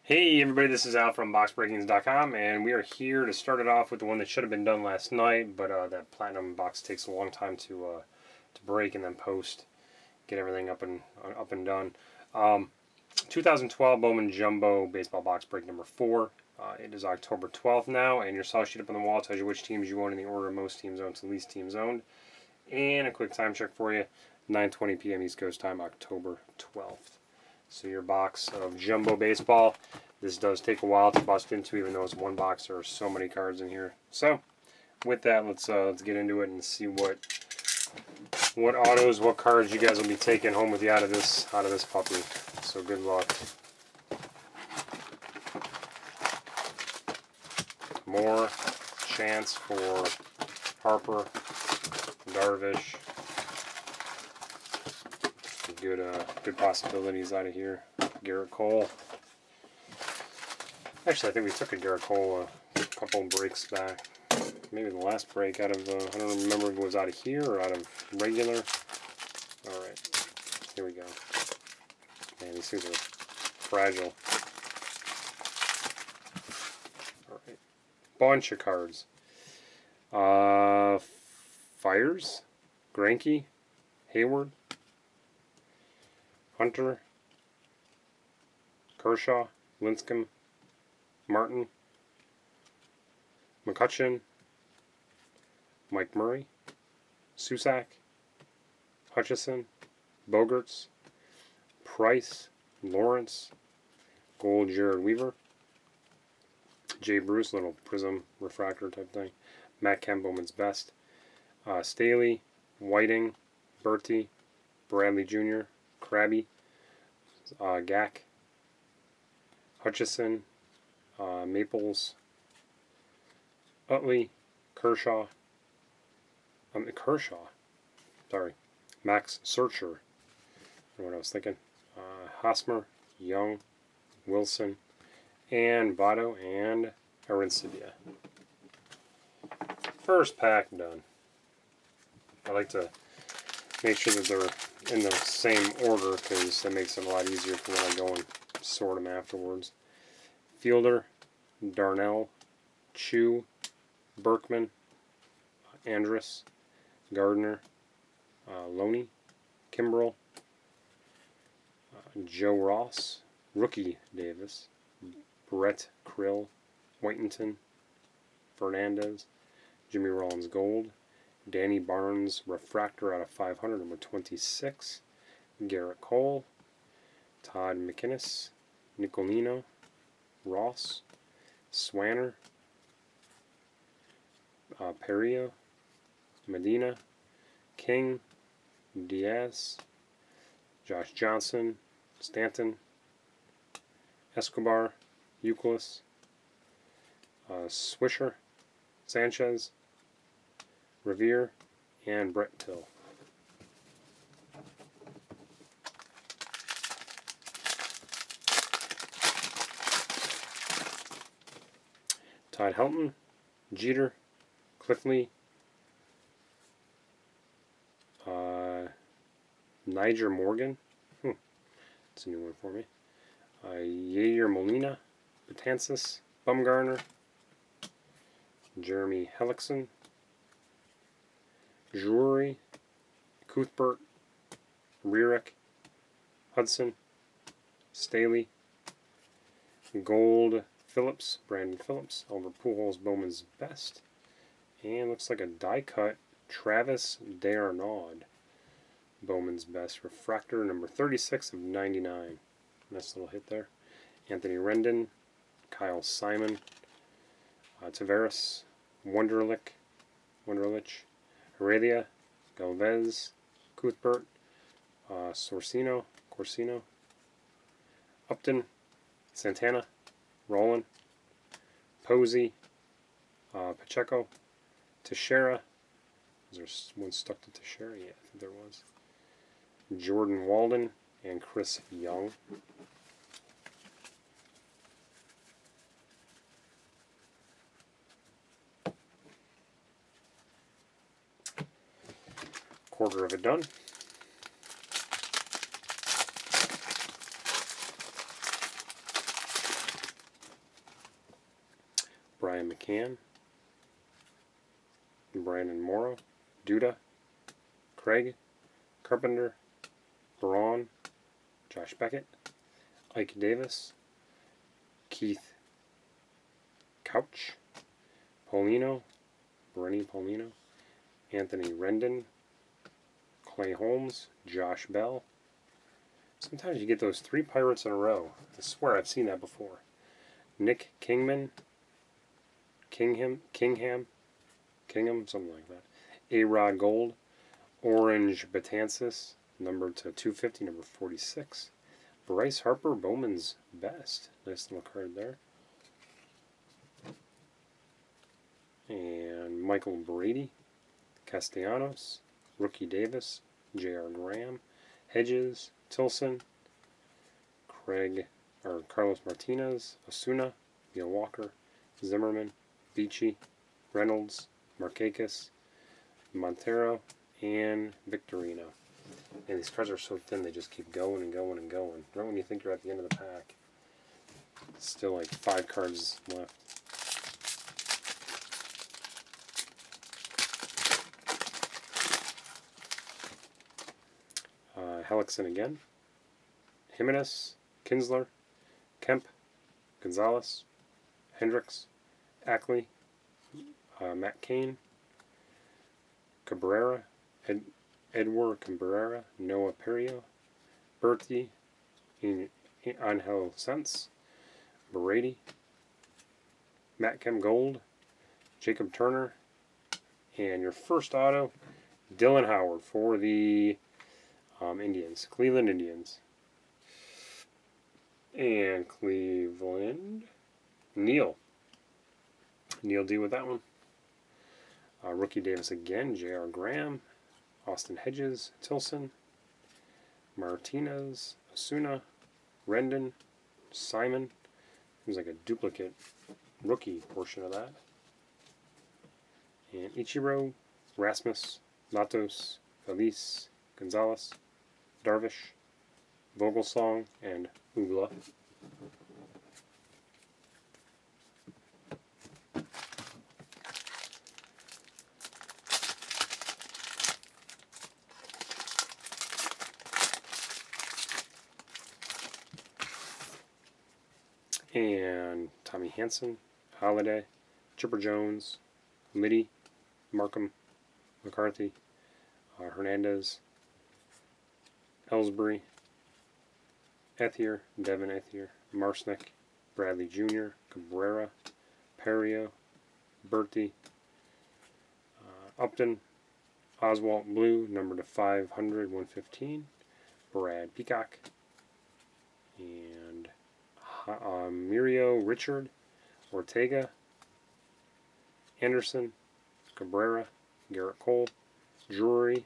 Hey everybody, this is Al from BoxBreakings.com, and we are here to start it off with the one that should have been done last night, but that platinum box takes a long time to break and then post, get everything up and done. 2012 Bowman Jumbo Baseball Box Break number 4. It is October 12th now, and your sell sheet up on the wall tells you which teams you own in the order of most teams owned to least teams owned. And a quick time check for you, 9:20 p.m. East Coast time, October 12th. So your box of Jumbo Baseball. This does take a while to bust into, even though it's one box. There are so many cards in here. So, with that, let's get into it and see what autos, what cards you guys will be taking home with you out of this puppy. So good luck. More chance for Harper, Darvish. Good possibilities out of here. Garrett Cole. Actually, I think we took a Garrett Cole a couple breaks back. Maybe the last break out of, I don't remember if it was out of here or out of regular. Alright, here we go. Man, these things are fragile. Alright, bunch of cards. Fires, Greinke, Hayward, Hunter, Kershaw, Lincecum, Martin, McCutcheon, Mike Murray, Susac, Hutchison, Bogerts, Price, Lawrence, Gold Jared Weaver, Jay Bruce, little prism refractor type thing, Matt Kemp, Bowman's Best, Staley, Whiting, Bertie, Bradley Jr., Krabby, Gack, Hutchison, Maples, Utley, Kershaw, sorry, Max Searcher, I don't know what I was thinking, Hosmer, Young, Wilson, and Votto, and Arincibia. First pack done. I like to make sure that they're in the same order because that makes it a lot easier for when I go and sort them afterwards. Fielder, Darnell, Chu, Berkman, Andrus, Gardner, Loney, Kimbrell, Joe Ross, Rookie Davis, Brett Krill, Whitington, Fernandez, Jimmy Rollins Gold, Danny Barnes Refractor out of 500, number 26, Garrett Cole, Todd McInnes, Nicolino, Ross, Swanner, Perio, Medina, King, Diaz, Josh Johnson, Stanton, Escobar, Euclid, Swisher, Sanchez, Revere, and Brett Till. Todd Helton, Jeter, Cliffley, Niger Morgan, that's a new one for me, Yair Molina, Betances, Bumgarner, Jeremy Hellickson, Drury, Cuthbert, Rierich, Hudson, Staley, Gold Phillips, Brandon Phillips, over Pujols Bowman's Best, and looks like a die cut Travis d'Arnaud, Bowman's Best refractor, number 36 of 99. Nice little hit there. Anthony Rendon, Kyle Simon, Tavares, Wunderlich, Aurelia, Galvez, Cuthbert, Corsino, Upton, Santana, Roland, Posey, Pacheco, Teixeira. Was there one stuck to Teixeira? Yeah, I think there was. Jordan Walden and Chris Young. Quarter of it done. Brian McCann, Brandon Morrow, Duda, Craig, Carpenter, Braun, Josh Beckett, Ike Davis, Keith Couch, Paulino, Brenny Paulino, Anthony Rendon, Clay Holmes, Josh Bell. Sometimes you get those 3 Pirates in a row. I swear I've seen that before. Nick Kingham, something like that. A-Rod Gold, Orange Betances, numbered to 250, number 46. Bryce Harper, Bowman's Best. Nice little card there. And Michael Brady, Castellanos, Rookie Davis, J.R. Graham, Hedges, Tilson, Carlos Martinez, Osuna, Neil Walker, Zimmerman, Beachy, Reynolds, Markakis, Montero, and Victorino. And these cards are so thin they just keep going and going and going. Right when you think you're at the end of the pack, still like 5 cards left. Hellickson again. Jimenez, Kinsler, Kemp, Gonzalez, Hendricks, Ackley, Matt Cain, Cabrera, Edward Cabrera, Noah Perio, Bertie, Angel Sense, Brady, Matt Kemp Gold, Jacob Turner, and your first auto, Dylan Howard for the Indians, Cleveland Indians. And Cleveland, Neil D with that one. Rookie Davis again, J.R. Graham, Austin Hedges, Tilson, Martinez, Osuna, Rendon, Simon. Seems like a duplicate rookie portion of that. And Ichiro, Rasmus, Latos, Felice, Gonzalez, Darvish, Vogelsong, and Ugla. And Tommy Hanson, Holiday, Chipper Jones, Liddy, Markham, McCarthy, Hernandez, Ellsbury, Ethier, Devin Ethier, Marsnick, Bradley Jr., Cabrera, Perio, Bertie, Upton, Oswalt Blue, number to 500, 115, Brad Peacock, and Mirio Richard, Ortega, Anderson, Cabrera, Garrett Cole, Drury,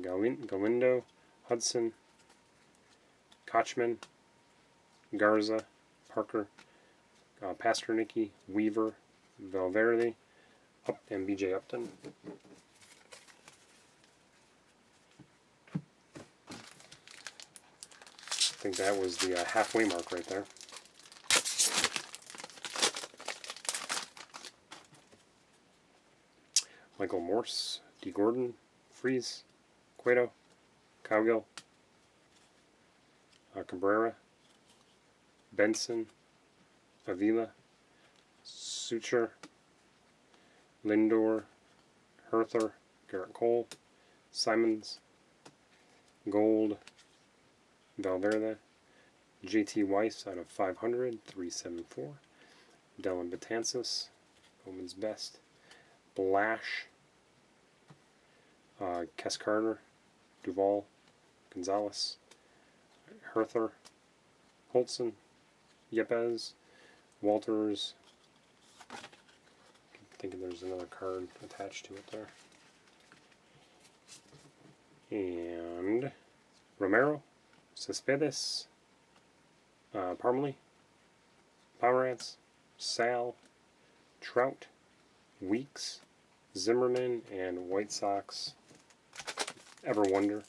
Galindo, Hudson, Kochman, Garza, Parker, Pasternicki, Weaver, Valverde, and BJ Upton. I think that was the halfway mark right there. Michael Morse, D. Gordon, Freeze, Cueto, Cowgill, Cabrera, Benson, Avila, Suture, Lindor, Herther, Garrett Cole, Simons, Gold, Valverde, JT Weiss out of 500, 374, Dylan Betances, Bowman's Best, Blash, Kes Carter, Duvall, Gonzalez, Herther, Holtzen, Yepes, Walters. I'm thinking there's another card attached to it there. And Romero, Cespedes, Parmalee, Pomerantz, Sal, Trout, Weeks, Zimmerman, and White Sox, Ever Wonder.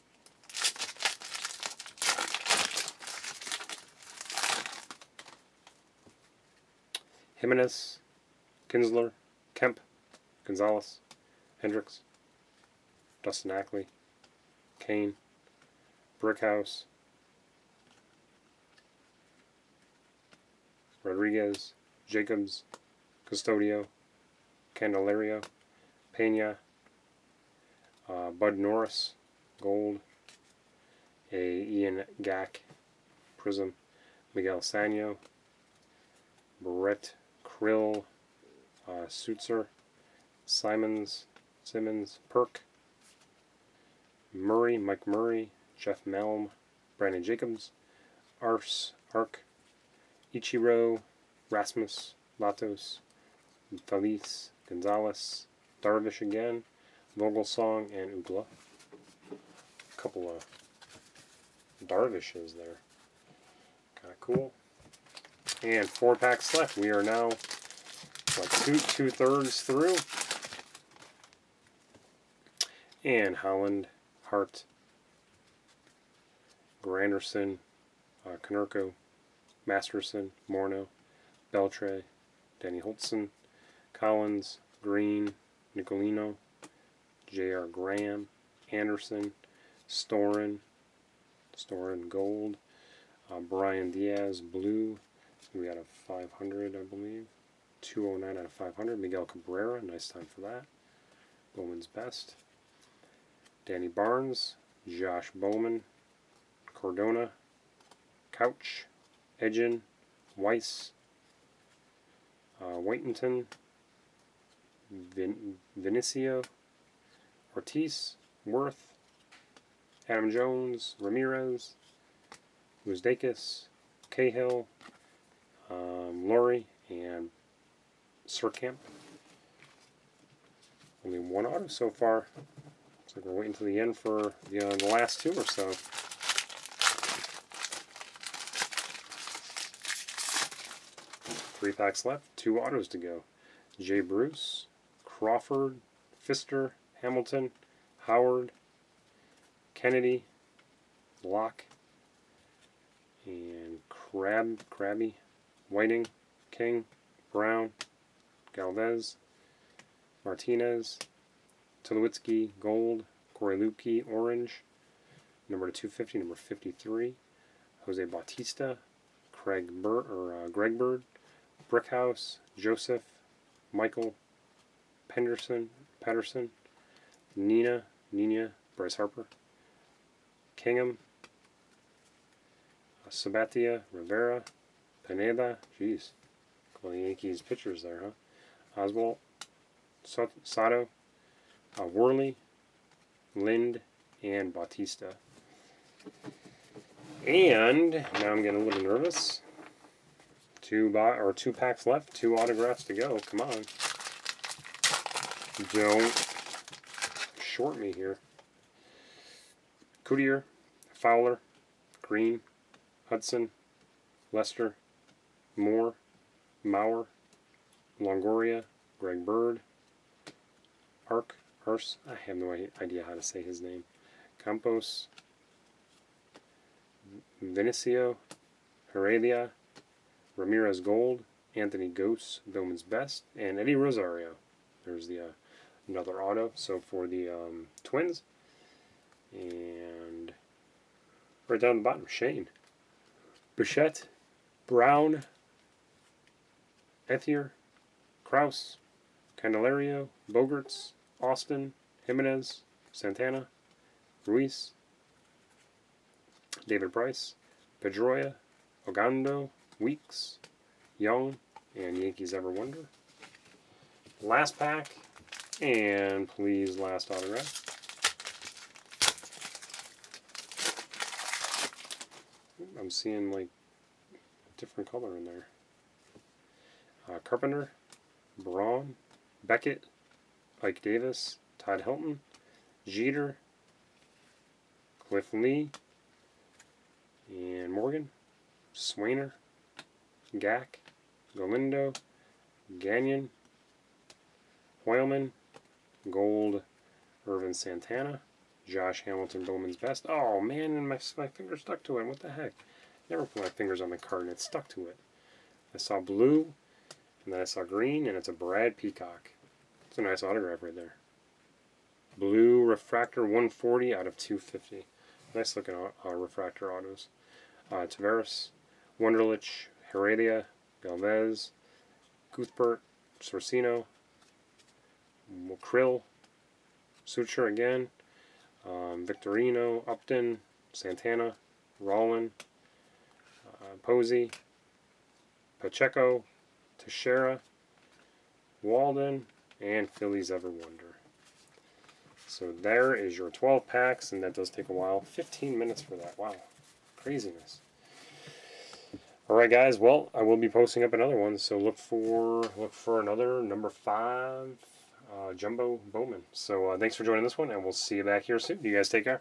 Jimenez, Kinsler, Kemp, Gonzalez, Hendricks, Dustin Ackley, Kane, Brickhouse, Rodriguez, Jacobs, Custodio, Candelario, Pena, Bud Norris, Gold, a Ian Gack, Prism, Miguel Sanyo, Brett Krill, Sutzer, Simmons, Perk, Murray, Mike Murray, Jeff Melm, Brandon Jacobs, Ark, Ichiro, Rasmus, Latos, Thalys, Gonzalez, Darvish again, Vogelsong, and Ugla. A couple of Darvishes there. Kind of cool. And 4 packs left. We are now, what, two-thirds through. And Holland, Hart, Granderson, Konerko, Masterson, Morneau, Beltre, Danny Holtzen, Collins, Green, Nicolino, J.R. Graham, Anderson, Storin Gold, Brian Diaz, Blue, we got a 500, I believe, 209 out of 500, Miguel Cabrera, nice time for that, Bowman's Best, Danny Barnes, Josh Bowman, Cordona, Couch, Edgin, Weiss, Whitington, Vinicio, Ortiz, Worth, Adam Jones, Ramirez, Muzdakis, Cahill, Laurie, and Surkamp. Only one auto so far. Looks like we're waiting to the end for the last 2 or so. Three packs left, 2 autos to go. Jay Bruce, Crawford, Pfister, Hamilton, Howard, Kennedy, Locke, and Krabby, Whiting, King, Brown, Galvez, Martinez, Tulowitzki, Gold, Corey Lukey, Orange, number 250, number 53, Jose Bautista, Greg Bird, Brickhouse, Joseph, Michael, Patterson, Nina, Bryce Harper, Kingham, Sabathia, Rivera, Pineda, jeez, a couple of Yankees pitchers there, huh? Oswalt, Sato, Worley, Lind, and Bautista. And now I'm getting a little nervous. 2 packs left, 2 autographs to go. Come on. Don't short me here. Coutier, Fowler, Green, Hudson, Lester, Moore, Mauer, Longoria, Greg Bird, Ars, I have no idea how to say his name, Campos, Vinicio, Heredia, Ramirez Gold, Anthony Gose, Bowman's Best, and Eddie Rosario. There's the another auto. So for the Twins, and right down the bottom, Shane, Bichette, Brown, Ethier, Kraus, Candelario, Bogarts, Austin, Jimenez, Santana, Ruiz, David Price, Pedroia, Ogando, Weeks, Young, and Yankees Ever Wonder. Last pack, and please last autograph. I'm seeing like a different color in there. Carpenter, Braun, Beckett, Ike Davis, Todd Hilton, Jeter, Cliff Lee, and Morgan, Swainer, Gack, Galindo, Gagnon, Hoylman, Gold, Irvin Santana, Josh Hamilton, Bowman's Best. Oh man, and my finger stuck to it. What the heck? Never put my fingers on the card and it stuck to it. I saw blue, And then I saw green, and it's a Brad Peacock. It's a nice autograph right there. Blue refractor 140 out of 250. Nice looking refractor autos. Tavares, Wunderlich, Heredia, Galvez, Cuthbert, Sorcino, Krill, Suture again, Victorino, Upton, Santana, Rollin, Posey, Pacheco, Teixeira, Walden, and Phillies Ever Wonder. So there is your 12 packs, and that does take a while. 15 minutes for that. Wow. Craziness. Alright guys, well, I will be posting up another one, so look for another number 5 Jumbo Bowman. So thanks for joining this one, and we'll see you back here soon. You guys take care.